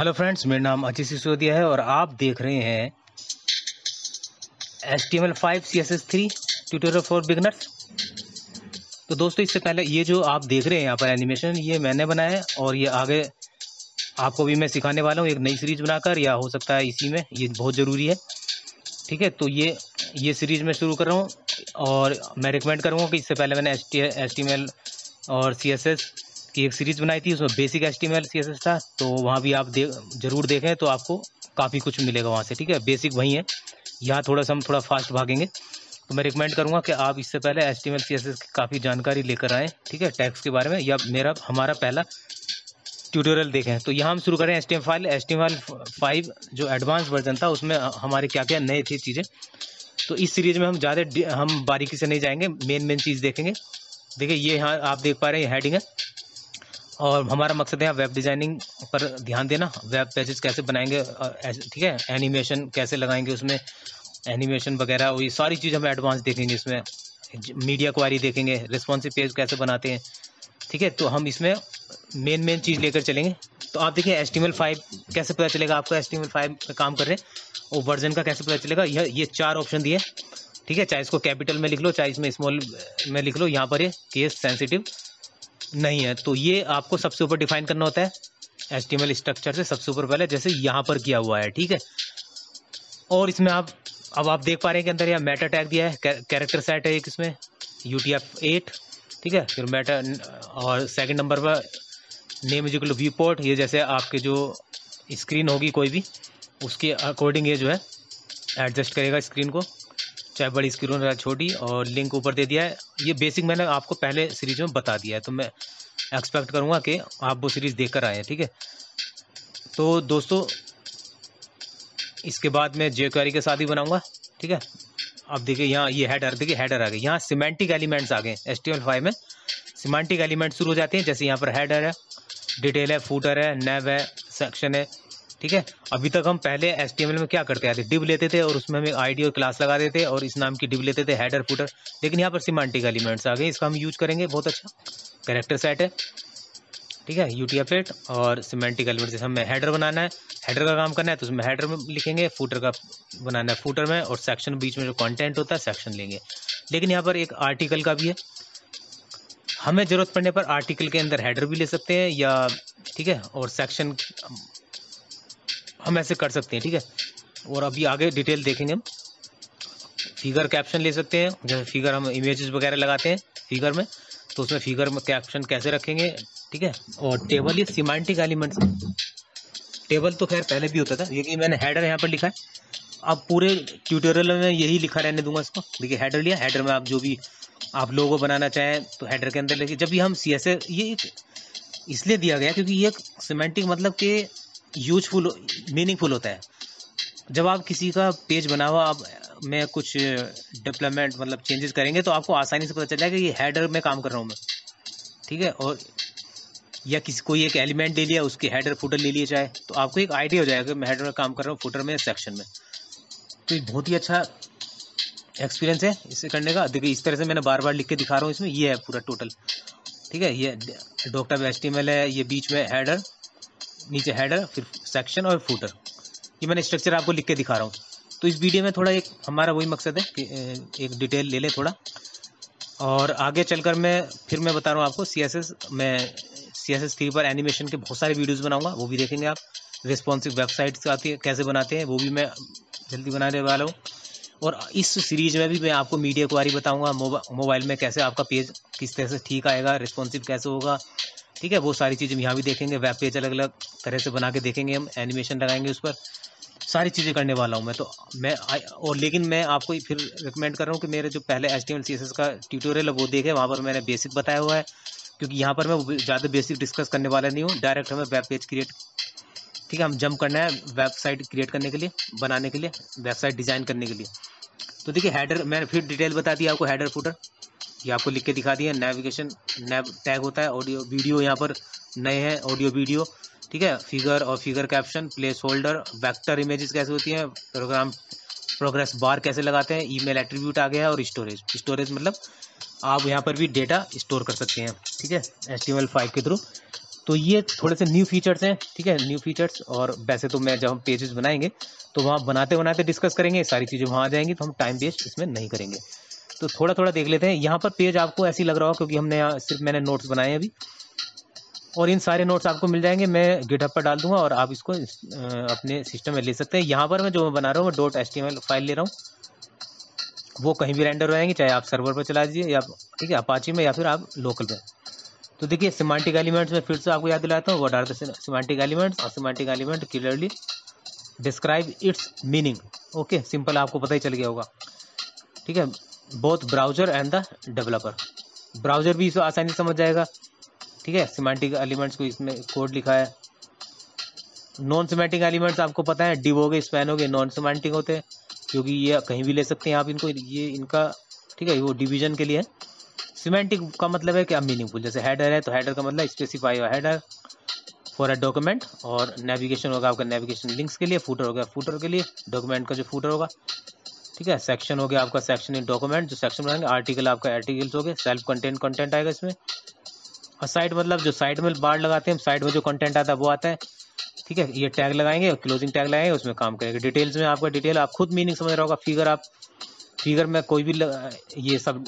Hello friends, मेरा नाम अजय सिसोदिया है और आप देख रहे हैं HTML5 CSS3 tutorial for beginners. तो दोस्तों, इससे पहले ये जो आप देख रहे हैं यहाँ पर एनिमेशन, ये मैंने बनाया है और ये आगे आपको भी मैं सिखाने वाला हूँ एक नई सीरीज बनाकर, या हो सकता है इसी में, ये बहुत ज़रूरी है। ठीक है, तो ये सीरीज मैं शुरू कर रहा हूँ और मैं रिकमेंड करूँगा कि इससे पहले मैंने HTML और CSS की एक सीरीज़ बनाई थी, उसमें बेसिक HTML CSS था, तो वहाँ भी आप ज़रूर देखें, तो आपको काफ़ी कुछ मिलेगा वहाँ से। ठीक है, बेसिक वही है, यहाँ हम थोड़ा फास्ट भागेंगे, तो मैं रिकमेंड करूँगा कि आप इससे पहले HTML CSS की काफ़ी जानकारी लेकर आएँ। ठीक है, टैग्स के बारे में, या हमारा पहला ट्यूटोरियल देखें। तो यहाँ हम शुरू करें HTML5 जो एडवांस वर्जन था, उसमें हमारे क्या क्या नए थे चीज़ें। तो इस सीरीज़ में हम बारीकी से नहीं जाएंगे, मेन चीज़ देखेंगे। देखिए, ये यहाँ आप देख पा रहे हैं, हेडिंग है और हमारा मकसद है यहाँ वेब डिज़ाइनिंग पर ध्यान देना, वेब पेजेस कैसे बनाएंगे, ठीक है, एनिमेशन कैसे लगाएंगे उसमें, एनिमेशन वगैरह, वो ये सारी चीज़ हम एडवांस देखेंगे इसमें। मीडिया क्वारी देखेंगे, रिस्पॉन्सिव पेज कैसे बनाते हैं। ठीक है, तो हम इसमें मेन चीज़ लेकर चलेंगे। तो आप देखिए, HTML5 कैसे पता चलेगा आपको HTML5 पे काम कर रहे हैं, और वर्जन का कैसे पता चलेगा। ये 4 ऑप्शन दिए। ठीक है, चाहे इसको कैपिटल में लिख लो, चाहे इसमें स्मॉल में लिख लो, यहाँ पर ये केस सेंसिटिव नहीं है, तो ये आपको सबसे ऊपर डिफाइन करना होता है HTML स्ट्रक्चर से सबसे ऊपर पहले, जैसे यहाँ पर किया हुआ है। ठीक है, और इसमें अब आप देख पा रहे हैं कि अंदर यहाँ मेटा टैग दिया है, कैरेक्टर सेट है एक इसमें, UTF-8। ठीक है, फिर मेटा, और सेकंड नंबर पर name is equal to viewport, ये जैसे आपके जो स्क्रीन होगी कोई भी, उसके अकॉर्डिंग ये जो है एडजस्ट करेगा स्क्रीन को, चाहे बड़ी स्क्रीन हो या छोटी। और लिंक ऊपर दे दिया है, ये बेसिक मैंने आपको पहले सीरीज में बता दिया है, तो मैं एक्सपेक्ट करूँगा कि आप वो सीरीज़ देख कर आएँ। ठीक है, तो दोस्तों, इसके बाद मैं jQuery के साथ ही बनाऊँगा। ठीक है, अब देखिए यहाँ ये हेडर, देखिए हेडर आ गई, यहाँ सिमेंटिक एलिमेंट्स आ गए। HTML5 में सिमेंटिक एलिमेंट शुरू हो जाते हैं, जैसे यहाँ पर हेडर है, डिटेल है, फूटर है, नेव है, सेक्शन है। ठीक है, अभी तक हम पहले HTML में क्या करते थे, डिव लेते थे और उसमें हम एक आईडी और क्लास लगा देते और इस नाम की डिव लेते थे, हेडर फूटर। लेकिन यहाँ पर सिमेंटिक एलिमेंट्स आ गए, इसका हम यूज करेंगे, बहुत अच्छा कैरेक्टर सेट है। ठीक है, UTF-8 और सिमेंटिक एलिमेंट, जैसे हमें हेडर बनाना है, हेडर का काम करना है, तो उसमें हेडर में लिखेंगे, फूटर का बनाना है फूटर में, और सेक्शन बीच में जो कंटेंट होता है सेक्शन लेंगे। लेकिन यहाँ पर एक आर्टिकल का भी है, हमें ज़रूरत पड़ने पर आर्टिकल के अंदर हेडर भी ले सकते हैं, या ठीक है, और सेक्शन हम ऐसे कर सकते हैं। ठीक है, और अभी आगे डिटेल देखेंगे हम। फिगर कैप्शन ले सकते हैं, जैसे फिगर हम इमेजेस वगैरह लगाते हैं फिगर में, तो उसमें फिगर में कैप्शन कैसे रखेंगे। ठीक है, और टेबल, ये सिमेंटिक एलिमेंट्स, टेबल तो खैर पहले भी होता था, लेकिन मैंने हेडर यहाँ पर लिखा है। अब पूरे ट्यूटोरियल में यही लिखा रहने दूंगा इसको। देखिए, हेडर लिया, हेडर में आप जो भी आप लोगो बनाना चाहें तो हेडर के अंदर लिखिए। जब भी हम CSS, ये इसलिए दिया गया क्योंकि ये सिमेंटिक मतलब कि यूजफुल, मीनिंगफुल होता है। जब आप किसी का पेज बना हुआ आप में कुछ डेवलपमेंट मतलब चेंजेस करेंगे, तो आपको आसानी से पता चल जाएगा कि ये हेडर में काम कर रहा हूँ मैं। ठीक है, और या किसी कोई एक एलिमेंट ले लिया, उसके हेडर फुटर ले लिए चाहे, तो आपको एक आइडिया हो जाएगा कि मैं हेडर में काम कर रहा हूँ, फुटर में, सेक्शन में। तो ये बहुत ही अच्छा एक्सपीरियंस है इसे करने का। देखिए, इस तरह से मैंने बार बार लिख के दिखा रहा हूँ, इसमें ये है पूरा टोटल। ठीक है, ये डॉक्टर HTML है, ये बीच में हेडर, नीचे हेडर, फिर सेक्शन और फुटर, ये मैंने स्ट्रक्चर आपको लिख के दिखा रहा हूँ। तो इस वीडियो में थोड़ा एक हमारा वही मकसद है कि एक डिटेल ले लें थोड़ा, और आगे चलकर मैं बता रहा हूँ आपको CSS3 पर एनिमेशन के बहुत सारे वीडियोस बनाऊंगा, वो भी देखेंगे आप। रिस्पॉन्सिव वेबसाइट्स आती है कैसे बनाते हैं, वो भी मैं जल्दी बनाने वाला हूँ। और इस सीरीज में भी मैं आपको मीडिया क्वारी बताऊंगा, मोबाइल में कैसे आपका पेज किस तरह से ठीक आएगा, रिस्पॉन्सिव कैसे होगा। ठीक है, वो सारी चीज़ें हम यहाँ भी देखेंगे। वेब पेज अलग अलग तरह से बना के देखेंगे, हम एनिमेशन लगाएंगे उस पर, सारी चीज़ें करने वाला हूँ मैं। तो लेकिन मैं आपको फिर रिकमेंड कर रहा हूँ कि मेरे जो पहले HTML CSS का ट्यूटोरियल है वो देखें, वहाँ पर मैंने बेसिक बताया हुआ है। क्योंकि यहाँ पर मैं ज़्यादा बेसिक डिस्कस करने वाला नहीं हूँ, डायरेक्ट हमें वेब पेज क्रिएट, ठीक है, हम जंप करना है वेबसाइट क्रिएट करने के लिए, बनाने के लिए, वेबसाइट डिज़ाइन करने के लिए। तो देखिए, हेडर मैंने फिर डिटेल बता दिया आपको, हेडर फुटर ये आपको लिख के दिखा दिया। नेविगेशन नेव टैग होता है, ऑडियो वीडियो यहाँ पर नए हैं, ऑडियो वीडियो। ठीक है, फिगर और figure caption, place holder, vector images कैसे होती हैं, प्रोग्रेस बार कैसे लगाते हैं, ईमेल एट्रीब्यूट आ गया है, और स्टोरेज मतलब आप यहाँ पर भी डेटा स्टोर कर सकते हैं। ठीक है, HTML5 के थ्रू। तो ये थोड़े से न्यू फीचर्स हैं, ठीक है, न्यू फीचर्स। और वैसे तो मैं जब हम पेजेस बनाएंगे तो वहाँ बनाते बनाते डिस्कस करेंगे, सारी चीज़ें वहाँ आ जाएंगी, तो हम टाइम वेस्ट इसमें नहीं करेंगे। तो थोड़ा थोड़ा देख लेते हैं। यहाँ पर पेज आपको ऐसे ही लग रहा हो क्योंकि हमने यहाँ सिर्फ मैंने नोट्स बनाए हैं अभी, और इन सारे नोट्स आपको मिल जाएंगे, मैं गिटहब पर डाल दूंगा और आप इसको अपने सिस्टम में ले सकते हैं। यहाँ पर मैं जो बना रहा हूँ वो .html फाइल ले रहा हूँ, वो कहीं भी रेंडर हो जाएंगे, चाहे आप सर्वर पर चला दीजिए या ठीक है अपाची में या फिर आप लोकल पे। तो देखिए सिमेंटिक एलिमेंट्स में फिर से आपको याद दिलाता हूँ, what are the semantic elements, और semantic element clearly describe its meaning. Okay, simple, आपको पता ही चल गया होगा, ठीक है, both browser and the developer. Browser भी इसको आसानी समझ जाएगा, ठीक है। सिमेंटिक एलिमेंट्स को इसमें कोड लिखा है। नॉन सिमेंटिक एलिमेंट्स आपको पता है, डिव हो गए, स्पैन हो गए, नॉन सिमेंटिक होते हैं क्योंकि ये कहीं भी ले सकते हैं आप इनको, ये इनका ठीक है वो डिवीजन के लिए है। सिमेंटिक का मतलब है कि आप मीनिंगफुल, जैसे हेडर है तो हेडर का मतलब स्पेसिफाई हुआ हेडर फॉर अ डॉक्यूमेंट, और नेविगेशन होगा आपका नेविगेशन लिंक्स के लिए, फूटर हो गया फूटर के लिए, डॉक्यूमेंट का जो फूटर होगा, ठीक है। सेक्शन हो गया आपका सेक्शन इन डॉक्यूमेंट, जो सेक्शन बनाएंगे। आर्टिकल आपका आर्टिकल्स हो गए, सेल्फ कंटेंट आएगा इसमें। और साइड मतलब जो साइड में बार लगाते हैं हम, साइड में जो कंटेंट आता है वो आता है, ठीक है। ये टैग लगाएंगे और क्लोजिंग टैग लगाएंगे, उसमें काम करेंगे। डिटेल्स में आपका डिटेल आप खुद मीनिंग समझ रहा होगा। फिगर, आप फिगर में कोई भी ये सब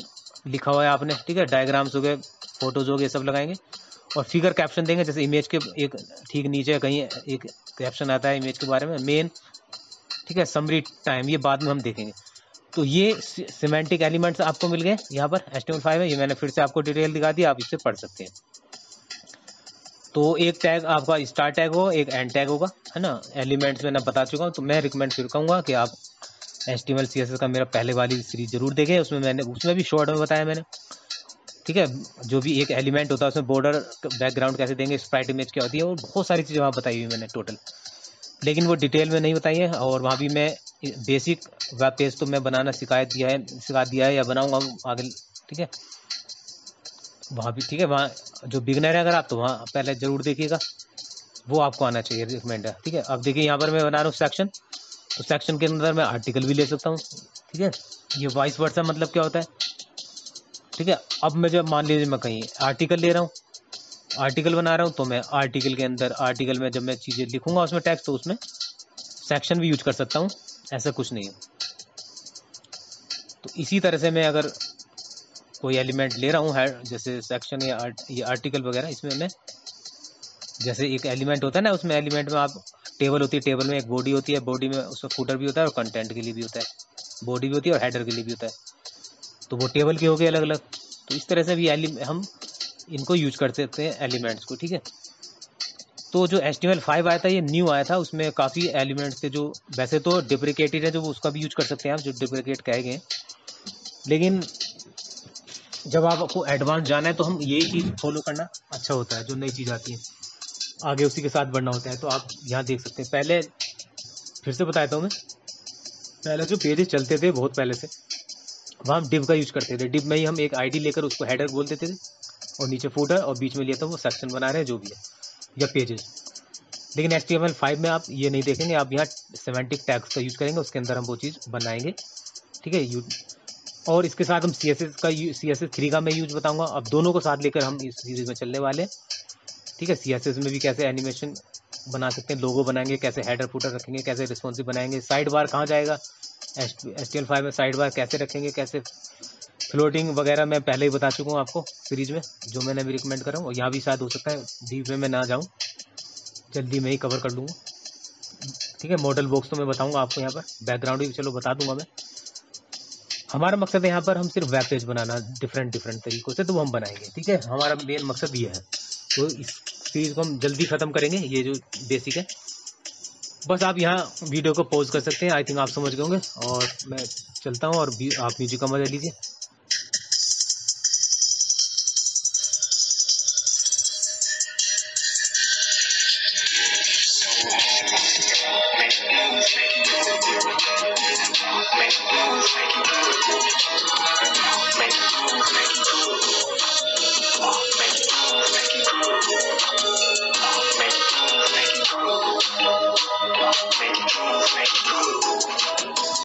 लिखा हुआ है आपने, ठीक है, डायग्राम्स हो गए, फोटोज हो गए, सब लगाएंगे। और फिगर कैप्शन देंगे, जैसे इमेज के एक ठीक नीचे कहीं एक कैप्शन आता है इमेज के बारे में, मेन, ठीक है, समरी टाइम, ये बाद में हम देखेंगे। तो ये सिमेंटिक एलिमेंट्स आपको मिल गए यहाँ पर HTML5 है। ये मैंने फिर से आपको डिटेल दिखा दी, आप इससे पढ़ सकते हैं। तो एक टैग आपका स्टार्ट टैग हो, एक एंड टैग होगा, है ना। एलिमेंट्स मैंने बता चुका हूँ, तो मैं रिकमेंड फिर कहूँगा कि आप HTML CSS का मेरा पहले वाली सीरीज जरूर देखें, उसमें भी शॉर्ट में बताया मैंने, ठीक है। जो भी एक एलिमेंट होता है उसमें बॉर्डर बैकग्राउंड कैसे देंगे, स्प्राइट इमेज क्या होती है, और बहुत सारी चीज़ें वहाँ बताई हुई मैंने टोटल, लेकिन वो डिटेल में नहीं बताई है। और वहाँ भी मैं बेसिक वेब पेज तो मैं बनाना सिखा दिया है या बनाऊंगा आगे, ठीक है। वहाँ भी ठीक है, वहाँ जो बिगनर है अगर आप, तो वहाँ पहले जरूर देखिएगा, वो आपको आना चाहिए, रिकमेंड है, ठीक है। अब देखिए यहाँ पर मैं बना रहा हूँ सेक्शन, तो सेक्शन के अंदर मैं आर्टिकल भी ले सकता हूँ, ठीक है। ये वाइस वर्सा मतलब क्या होता है, ठीक है। अब मैं जब मान लीजिए मैं कहीं आर्टिकल ले रहा हूँ, आर्टिकल बना रहा हूँ, तो मैं आर्टिकल के अंदर, आर्टिकल में जब मैं चीज़ें लिखूंगा उसमें टेक्स्ट, तो उसमें सेक्शन भी यूज कर सकता हूँ, ऐसा कुछ नहीं है। तो इसी तरह से मैं अगर कोई एलिमेंट ले रहा हूँ, जैसे सेक्शन या ये आर्टिकल वगैरह, इसमें मैं जैसे एक एलिमेंट होता है ना, उसमें एलिमेंट में आप टेबल होती है, टेबल में एक बॉडी होती है, बॉडी में उसमें फूटर भी होता है और कंटेंट के लिए भी होता है, बॉडी भी होती है और हेडर के लिए भी होता है। तो वो टेबल के हो गए अलग अलग। तो इस तरह से भी हम इनको यूज कर सकते हैं एलिमेंट्स को, ठीक है। तो जो HTML5 आया था, ये न्यू आया था, उसमें काफ़ी एलिमेंट्स थे जो वैसे तो डिप्रिकेटेड है, जो उसका भी यूज कर सकते हैं आप, जो डिप्रिकेट कहे गए। लेकिन जब आपको एडवांस जाना है तो हम यही चीज़ फॉलो करना अच्छा होता है, जो नई चीज़ आती है आगे उसी के साथ बढ़ना होता है। तो आप यहाँ देख सकते हैं, पहले फिर से बताता हूँ मैं, पहले जो पेजेस चलते थे बहुत पहले से, वहाँ हम डिव का यूज करते थे। डिव में ही हम एक आईडी लेकर उसको हेडर बोल देते थे, और नीचे फूटर, और बीच में लिया था वो सेक्शन बना रहे हैं जो भी है, या पेजेस। लेकिन HTML5 में आप ये नहीं देखेंगे, आप यहाँ सिमेंटिक टैग्स का यूज करेंगे, उसके अंदर हम वो चीज़ बनाएंगे, ठीक है। और इसके साथ हम CSS3 का मैं यूज बताऊंगा। अब दोनों को साथ लेकर हम इस सीरीज में चलने वाले हैं, ठीक है। CSS में भी कैसे एनिमेशन बना सकते हैं, लोगो बनाएंगे, कैसे हेडर फुटर रखेंगे, कैसे रिस्पॉन्सिव बनाएंगे, साइड बार कहाँ जाएगा, HTML5 में साइड बार कैसे रखेंगे, कैसे फ्लोटिंग वगैरह मैं पहले ही बता चुका हूँ आपको सीरीज में, जो मैंने भी रिकमेंड करा हूँ। और यहाँ भी शायद हो सकता है डीप में मैं ना जाऊँ, जल्दी में ही कवर कर लूँगा, ठीक है। मॉडल बॉक्स तो मैं बताऊँगा आपको, यहाँ पर बैकग्राउंड भी चलो बता दूंगा मैं। हमारा मकसद है यहाँ पर हम सिर्फ वेब पेज बनाना डिफरेंट तरीकों से, तो वो हम बनाएंगे, ठीक है। हमारा मेन मकसद ये है। तो इस सीरीज को हम जल्दी ख़त्म करेंगे, ये जो बेसिक है। बस आप यहाँ वीडियो को पॉज कर सकते हैं, आई थिंक आप समझ गए होंगे। और मैं चलता हूँ, और आप म्यूजिक का मजा लीजिए।